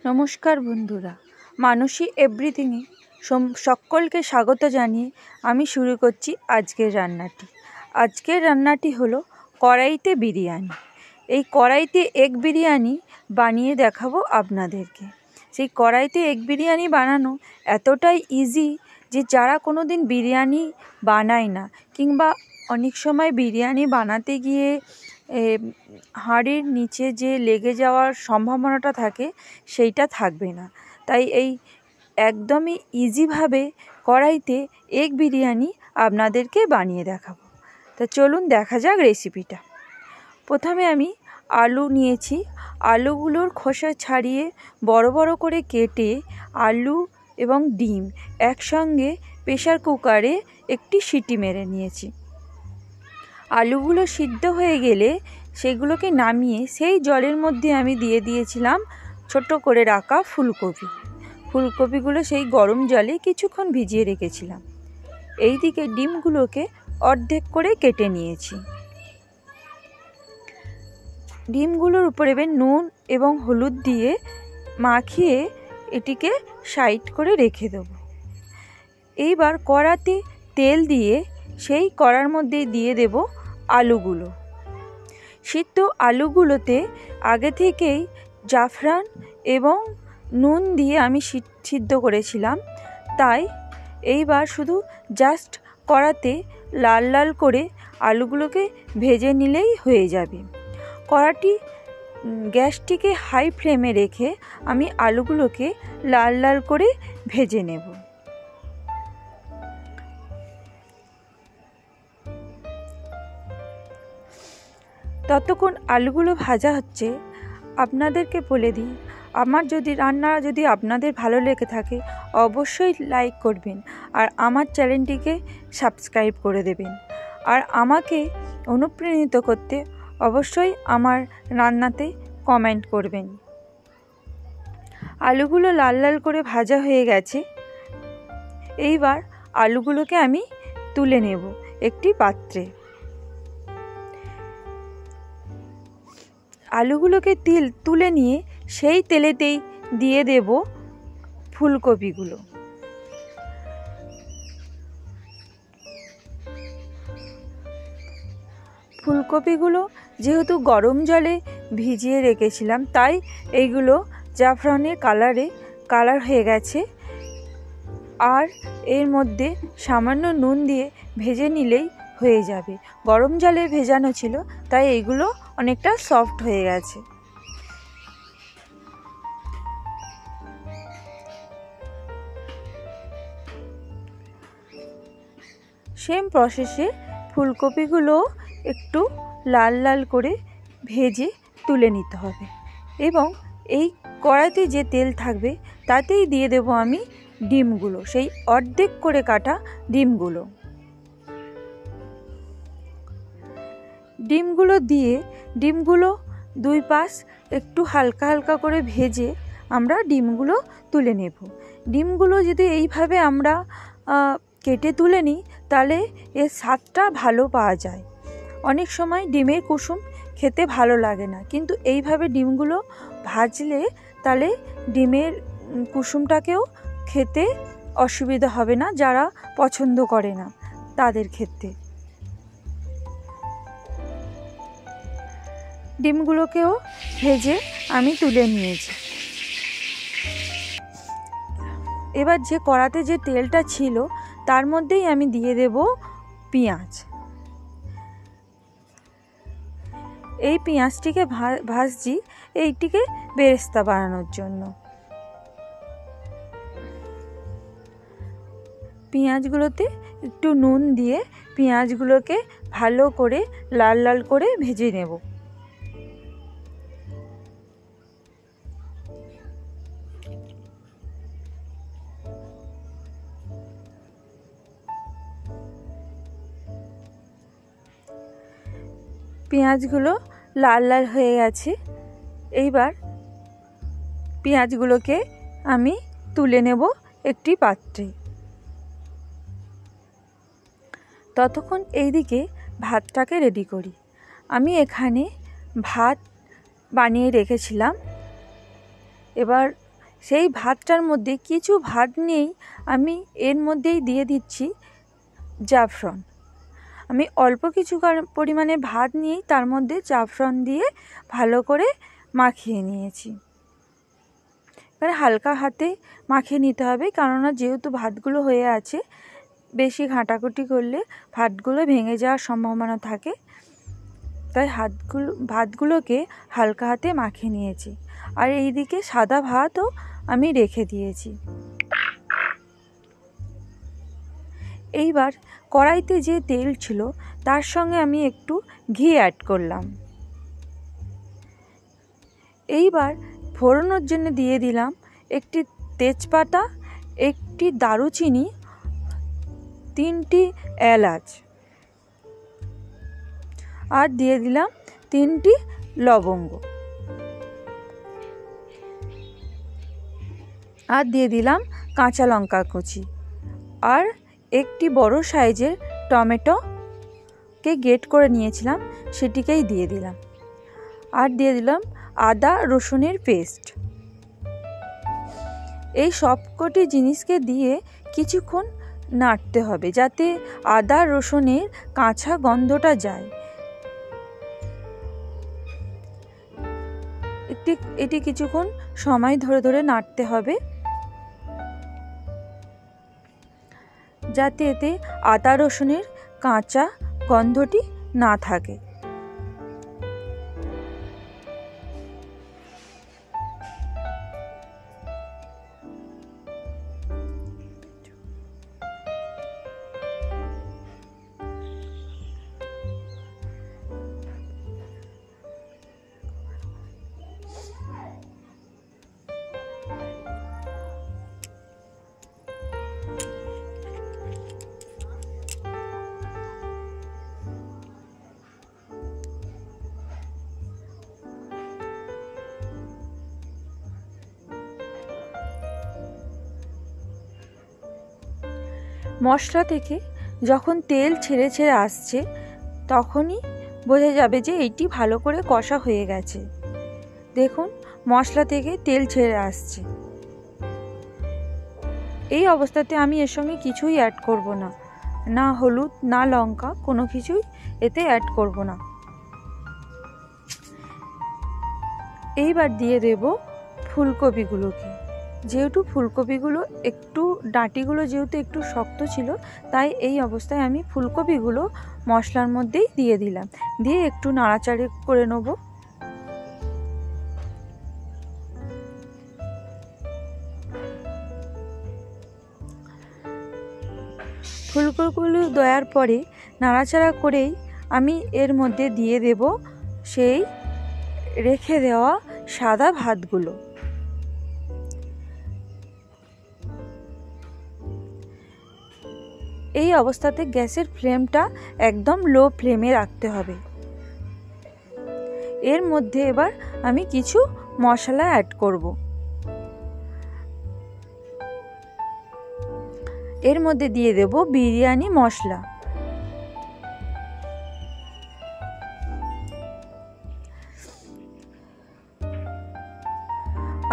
নমস্কার বন্ধুরা, মানসী এভরিথিংয়ে সকলকে স্বাগত জানিয়ে আমি শুরু করছি আজকের রান্নাটি। আজকের রান্নাটি হলো কড়াইতে বিরিয়ানি। এই কড়াইতে এগ বিরিয়ানি বানিয়ে দেখাবো আপনাদেরকে। সেই কড়াইতে এগ বিরিয়ানি বানানো এতটাই ইজি যে যারা কোনো দিন বিরিয়ানি বানায় না, কিংবা অনেক সময় বিরিয়ানি বানাতে গিয়ে হাঁড়ির নিচে যে লেগে যাওয়ার সম্ভাবনাটা থাকে সেইটা থাকবে না। তাই এই একদমই ইজিভাবে কড়াইতে এগ বিরিয়ানি আপনাদেরকে বানিয়ে দেখাবো। তা চলুন দেখা যাক রেসিপিটা। প্রথমে আমি আলু নিয়েছি। আলুগুলোর খোসা ছাড়িয়ে বড় বড় করে কেটে আলু এবং ডিম একসঙ্গে প্রেসার কুকারে একটি সিটি মেরে নিয়েছি। আলুগুলো সিদ্ধ হয়ে গেলে সেগুলোকে নামিয়ে সেই জলের মধ্যে আমি দিয়ে দিয়েছিলাম ছোট করে রাখা ফুলকপিগুলো সেই গরম জলে কিছুক্ষণ ভিজিয়ে রেখেছিলাম। এইদিকে ডিমগুলোকে অর্ধেক করে কেটে নিয়েছি। ডিমগুলোর উপরে নুন এবং হলুদ দিয়ে মাখিয়ে এটিকে সাইড করে রেখে দেব। এইবার কড়াতে তেল দিয়ে সেই কড়ার মধ্যে দিয়ে দেব আলুগুলো। সিদ্ধ আলুগুলোতে আগে থেকেই জাফরান এবং নুন দিয়ে আমি সিদ্ধ করেছিলাম, তাই এইবার শুধু জাস্ট কড়াতে লাল লাল করে আলুগুলোকে ভেজে নিলেই হয়ে যাবে। গ্যাসটিকে হাই ফ্লেমে রেখে আমি আলুগুলোকে লাল লাল করে ভেজে নেব। ততক্ষণ আলুগুলো ভাজা হচ্ছে, আপনাদেরকে বলে দিই, আমার রান্না যদি আপনাদের ভালো লেগে থাকে অবশ্যই লাইক করবেন আর আমার চ্যানেলটিকে সাবস্ক্রাইব করে দেবেন। আর আমাকে অনুপ্রাণিত করতে অবশ্যই আমার রান্নাতে কমেন্ট করবেন। আলুগুলো লাল লাল করে ভাজা হয়ে গেছে। এইবার আলুগুলোকে আমি তুলে নেব একটি পাত্রে। আলুগুলোকে তুলে নিয়ে সেই তেলেতেই দিয়ে দেব ফুলকপিগুলো। ফুলকপিগুলো যেহেতু গরম জলে ভিজিয়ে রেখেছিলাম, তাই এইগুলো জাফরানের কালার হয়ে গেছে। আর এর মধ্যে সামান্য নুন দিয়ে ভেজে নিলেই হয়ে যাবে। গরম জলে ভেজানো ছিল, তাই এইগুলো অনেকটা সফট হয়ে গেছে। সেম প্রসেসে ফুলকপিগুলো একটু লাল লাল করে ভেজে তুলে নিতে হবে। এবং এই কড়াইতে যে তেল থাকবে তাতেই দিয়ে দেব আমি ডিমগুলো, সেই অর্ধেক করে কাটা ডিমগুলো দুই পাশ একটু হালকা হালকা করে ভেজে আমরা ডিমগুলো তুলে নেব। ডিমগুলো যদি এইভাবে আমরা কেটে তুলে নিই তাহলে এর স্বাদটা ভালো পাওয়া যায়। অনেক সময় ডিমের কুসুম খেতে ভালো লাগে না, কিন্তু এইভাবে ডিমগুলো ভাজলে তাহলে ডিমের কুসুমটাকেও খেতে অসুবিধা হবে না, যারা পছন্দ করে না তাদের ক্ষেত্রে। ডিমগুলোকেও ভেজে আমি তুলে নিয়েছি। এবার যে কড়াতে যে তেলটা ছিল তার মধ্যেই আমি দিয়ে দেব পেঁয়াজ। এই পেঁয়াজটিকে ভাজছি এইটিকে বেরেস্তা বানানোর জন্য। পেঁয়াজগুলোতে একটু নুন দিয়ে পেঁয়াজগুলোকে ভালো করে লাল লাল করে ভেজে নেব। পেঁয়াজগুলো লাল লাল হয়ে গেছে। এইবার পেঁয়াজগুলোকে আমি তুলে নেব একটি পাত্রে। ততক্ষণ এইদিকে ভাতটাকে রেডি করি। আমি এখানে ভাত বানিয়ে রেখেছিলাম। এবার সেই ভাতটার মধ্যে কিছু ভাত নিয়েই আমি এর মধ্যেই দিয়ে দিচ্ছি জাফরান। আমি অল্প কিছু পরিমাণে ভাত নিয়েই তার মধ্যে জাফরান দিয়ে ভালো করে মাখিয়ে নিয়েছি। এবার হালকা হাতে মাখিয়ে নিতে হবে, কেননা যেহেতু ভাতগুলো হয়ে আছে, বেশি ঘাঁটাঘুঁটি করলে ভাতগুলো ভেঙে যাওয়ার সম্ভাবনা থাকে। তাই ভাতগুলোকে হালকা হাতে মাখিয়ে নিয়েছি। আর এইদিকে সাদা ভাতও আমি রেখে দিয়েছি। এইবার কড়াইতে যে তেল ছিল তার সঙ্গে আমি একটু ঘি অ্যাড করলাম। এইবার ফোড়নের জন্য দিয়ে দিলাম একটি তেজপাতা, একটি দারুচিনি, 3টি এলাচ, আর দিয়ে দিলাম 3টি লবঙ্গ, আর দিয়ে দিলাম কাঁচা লঙ্কা কুচি, আর একটি বড় সাইজের টমেটোকে গ্রেট করে নিয়েছিলাম সেটিকেই দিয়ে দিলাম, আর দিয়ে দিলাম আদা রসুনের পেস্ট। এই সবকটি জিনিসকে দিয়ে কিছুক্ষণ নাড়তে হবে যাতে আদা রসুনের কাঁচা গন্ধটা যায়। এটি কিছুক্ষণ সময় ধরে ধরে নাড়তে হবে যাতে এতে আদা রসুনের কাঁচা গন্ধটি না থাকে। মশলা থেকে যখন তেল ছেড়ে ছেড়ে আসছে তখনই বোঝা যাবে যে এইটি ভালো করে কষা হয়ে গেছে। দেখুন মশলা থেকে তেল ছেড়ে আসছে। এই অবস্থাতে আমি এর সঙ্গে কিছুই অ্যাড করব না, না হলুদ না লঙ্কা, কোনো কিছুই এতে অ্যাড করব না। এইবার দিয়ে দেব ফুলকপিগুলোকে। যেহেতু ফুলকপিগুলো একটু ডাঁটিগুলো যেহেতু একটু শক্ত ছিল, তাই এই অবস্থায় আমি ফুলকপিগুলো মশলার মধ্যেই দিয়ে দিলাম, দিয়ে একটু নাড়াচাড়ি করে নেব। ফুলকপিগুলো দেওয়ার পরে নাড়াচাড়া করেই আমি এর মধ্যে দিয়ে দেব সেই রেখে দেওয়া সাদা ভাতগুলো। এই অবস্থাতে গ্যাসের ফ্লেমটা একদম লো ফ্লেমে রাখতে হবে। এর মধ্যে এবার আমি কিছু মশলা অ্যাড করব। এর মধ্যে দিয়ে দেব বিরিয়ানি মশলা,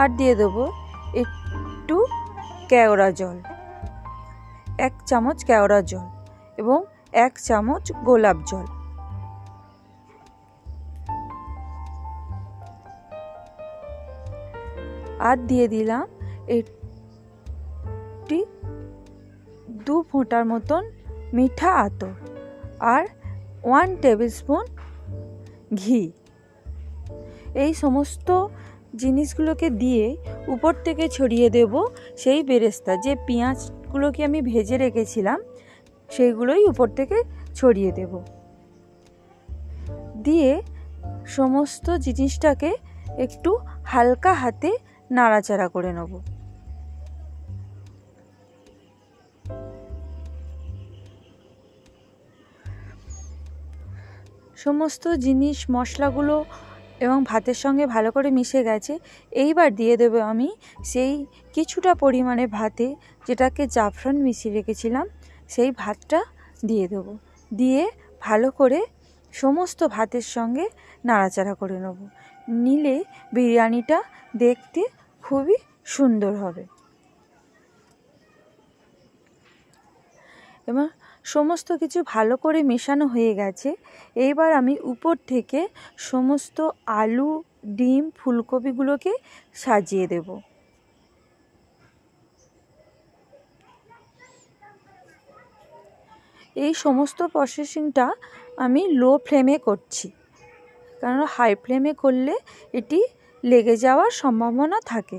আর দিয়ে দেব একটু কেওড়া জল, 1 চামচ কেওড়া জল এবং 1 চামচ গোলাপ জল। আর দিয়ে দিলাম একটি 2 ফোঁটার মতন মিঠা আতর আর 1 টেবিল স্পুন ঘি। এই সমস্ত জিনিসগুলোকে দিয়ে উপর থেকে ছড়িয়ে দেব সেই বেরেস্তা, যে পেঁয়াজগুলোকে আমি ভেজে রেখেছিলাম সেইগুলোই উপর থেকে ছড়িয়ে দেব। দিয়ে সমস্ত জিনিসটাকে একটু হালকা হাতে নাড়াচাড়া করে নেব। সমস্ত জিনিস মশলাগুলো এবং ভাতের সঙ্গে ভালো করে মিশে গেছে। এইবার দিয়ে দেব আমি সেই কিছুটা পরিমাণে ভাতে যেটাকে জাফরান মিশিয়ে রেখেছিলাম সেই ভাতটা দিয়ে দেব। দিয়ে ভালো করে সমস্ত ভাতের সঙ্গে নাড়াচাড়া করে নেব। নিলে বিরিয়ানিটা দেখতে খুবই সুন্দর হবে। এবার সমস্ত কিছু ভালো করে মেশানো হয়ে গেছে। এইবার আমি উপর থেকে সমস্ত আলু, ডিম, ফুলকপিগুলোকে সাজিয়ে দেব। এই সমস্ত প্রসেসিংটা আমি লো ফ্লেমে করছি, কারণ হাই ফ্লেমে করলে এটি লেগে যাওয়ার সম্ভাবনা থাকে।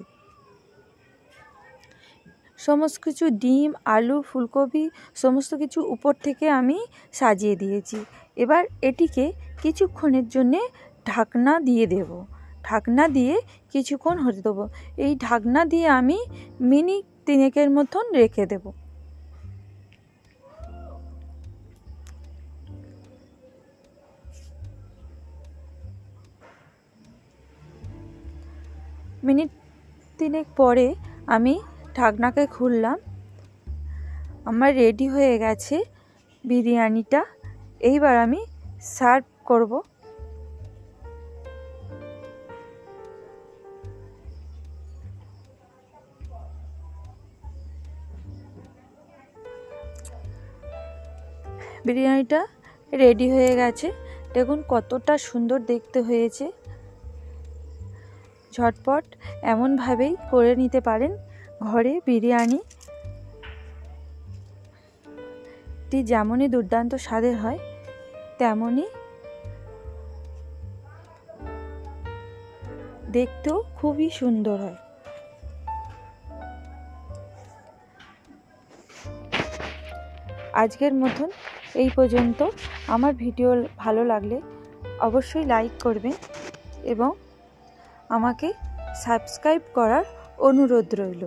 সমস্ত কিছু ডিম, আলু, ফুলকপি সমস্ত কিছু উপর থেকে আমি সাজিয়ে দিয়েছি। এবার এটিকে কিছুক্ষণের জন্যে ঢাকনা দিয়ে দেব। ঢাকনা দিয়ে কিছুক্ষণ হতে দেবো। এই ঢাকনা দিয়ে আমি মিনিট 3 মতন রেখে দেব। মিনিট 3 পরে আমি ঢাকনাকে খুললাম। আমার রেডি হয়ে গেছে বিরিয়ানিটা। এইবার আমি সার্ভ করব। বিরিয়ানিটা রেডি হয়ে গেছে। দেখুন কতটা সুন্দর দেখতে হয়েছে। ঝটপট এমনভাবেই করে নিতে পারেন ঘরে বিরিয়ানি। যেমনই দুর্দান্ত স্বাদের হয় তেমনই দেখতেও খুবই সুন্দর হয়। আজকের মতন এই পর্যন্ত। আমার ভিডিও ভালো লাগলে অবশ্যই লাইক করবেন এবং আমাকে সাবস্ক্রাইব করার অনুরোধ রইল।